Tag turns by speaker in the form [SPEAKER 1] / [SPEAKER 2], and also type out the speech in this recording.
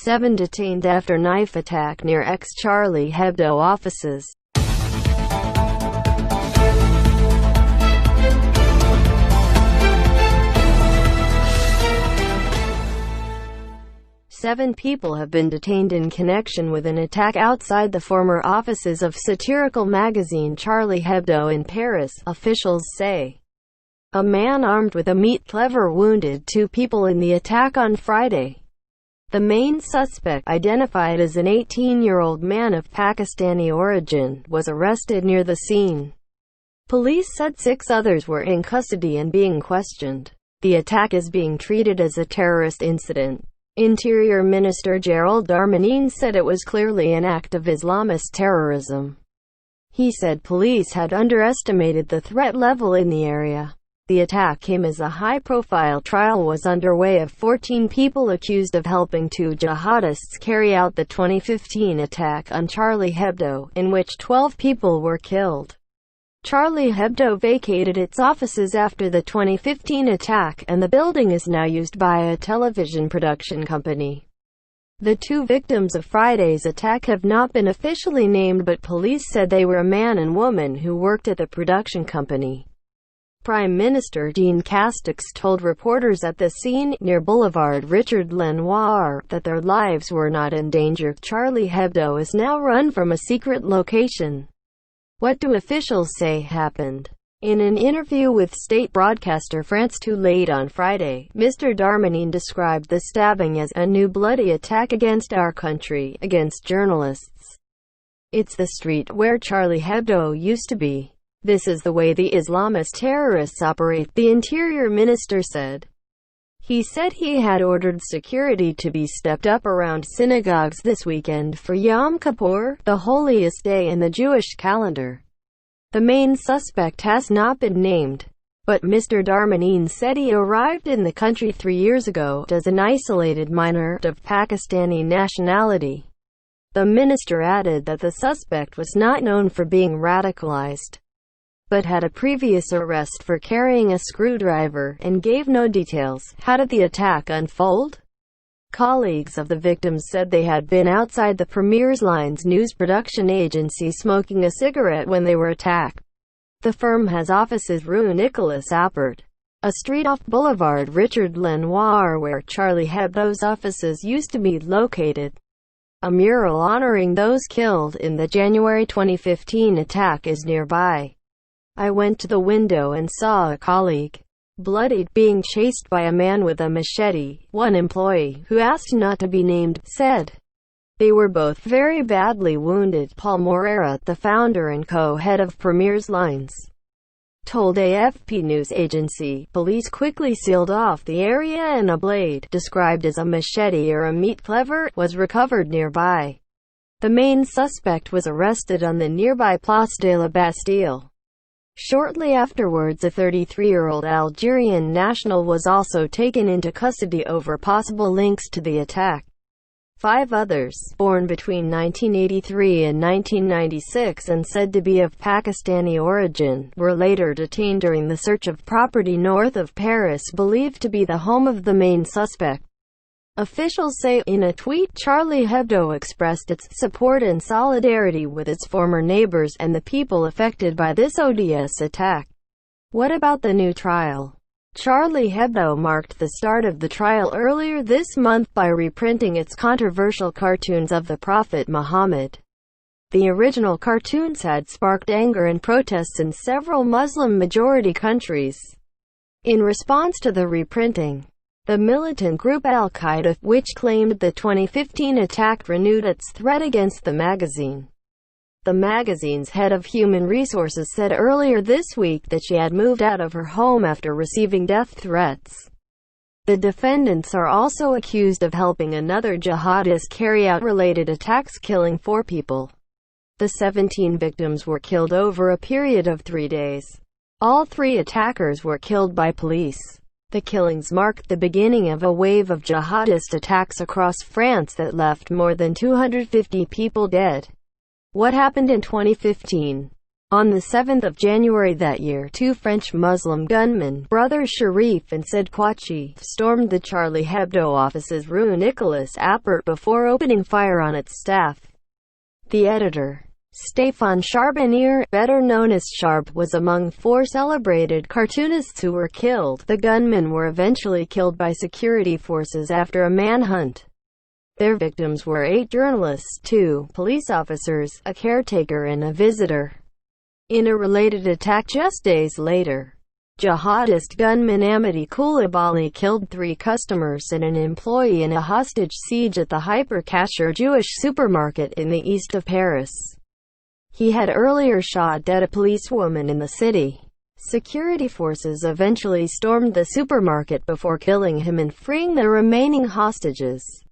[SPEAKER 1] 7 detained after knife attack near ex-Charlie Hebdo offices. Seven people have been detained in connection with an attack outside the former offices of satirical magazine Charlie Hebdo in Paris, officials say. A man armed with a meat cleaver wounded two people in the attack on Friday. The main suspect, identified as an 18-year-old man of Pakistani origin, was arrested near the scene. Police said 6 others were in custody and being questioned. The attack is being treated as a terrorist incident. Interior Minister Gérald Darmanin said it was clearly an act of Islamist terrorism. He said police had underestimated the threat level in the area. The attack came as a high-profile trial was underway of 14 people accused of helping 2 jihadists carry out the 2015 attack on Charlie Hebdo, in which 12 people were killed. Charlie Hebdo vacated its offices after the 2015 attack, and the building is now used by a television production company. The 2 victims of Friday's attack have not been officially named, but police said they were a man and woman who worked at the production company. Prime Minister Jean Castex told reporters at the scene, near Boulevard Richard Lenoir, that their lives were not in danger. Charlie Hebdo is now run from a secret location. What do officials say happened? In an interview with state broadcaster France 2 late on Friday, Mr. Darmanin described the stabbing as a new bloody attack against our country, against journalists. It's the street where Charlie Hebdo used to be. This is the way the Islamist terrorists operate, the Interior Minister said. He said he had ordered security to be stepped up around synagogues this weekend for Yom Kippur, the holiest day in the Jewish calendar. The main suspect has not been named, but Mr. Darmanin said he arrived in the country 3 years ago as an isolated minor of Pakistani nationality. The minister added that the suspect was not known for being radicalized, but had a previous arrest for carrying a screwdriver, and gave no details. How did the attack unfold? Colleagues of the victims said they had been outside the Premier's Lines news production agency smoking a cigarette when they were attacked. The firm has offices Rue Nicolas Appert, a street off Boulevard Richard Lenoir where Charlie Hebdo's offices used to be located. A mural honoring those killed in the January 2015 attack is nearby. I went to the window and saw a colleague, bloodied, being chased by a man with a machete, one employee, who asked not to be named, said. They were both very badly wounded, Paul Moreira, the founder and co-head of Premier's Lines, told AFP news agency. Police quickly sealed off the area and a blade, described as a machete or a meat cleaver, was recovered nearby. The main suspect was arrested on the nearby Place de la Bastille. Shortly afterwards, a 33-year-old Algerian national was also taken into custody over possible links to the attack. 5 others, born between 1983 and 1996 and said to be of Pakistani origin, were later detained during the search of property north of Paris believed to be the home of the main suspect. Officials say, in a tweet, Charlie Hebdo expressed its support and solidarity with its former neighbors and the people affected by this odious attack. What about the new trial? Charlie Hebdo marked the start of the trial earlier this month by reprinting its controversial cartoons of the Prophet Muhammad. The original cartoons had sparked anger and protests in several Muslim-majority countries. In response to the reprinting, the militant group Al-Qaeda, which claimed the 2015 attack, renewed its threat against the magazine. The magazine's head of human resources said earlier this week that she had moved out of her home after receiving death threats. The defendants are also accused of helping another jihadist carry out related attacks, killing 4 people. The 17 victims were killed over a period of 3 days. All 3 attackers were killed by police. The killings marked the beginning of a wave of jihadist attacks across France that left more than 250 people dead. What happened in 2015? On the 7th of January that year, two French Muslim gunmen, brothers Sharif and Sid Kouachi, stormed the Charlie Hebdo office's Rue Nicolas Appert before opening fire on its staff. The editor, Stéphane Charbonnier, better known as Charb, was among four celebrated cartoonists who were killed. The gunmen were eventually killed by security forces after a manhunt. Their victims were 8 journalists, 2 police officers, a caretaker and a visitor. In a related attack just days later, jihadist gunman Amity Coulibaly killed 3 customers and an employee in a hostage siege at the hyper-kosher Jewish supermarket in the east of Paris. He had earlier shot dead a policewoman in the city. Security forces eventually stormed the supermarket before killing him and freeing the remaining hostages.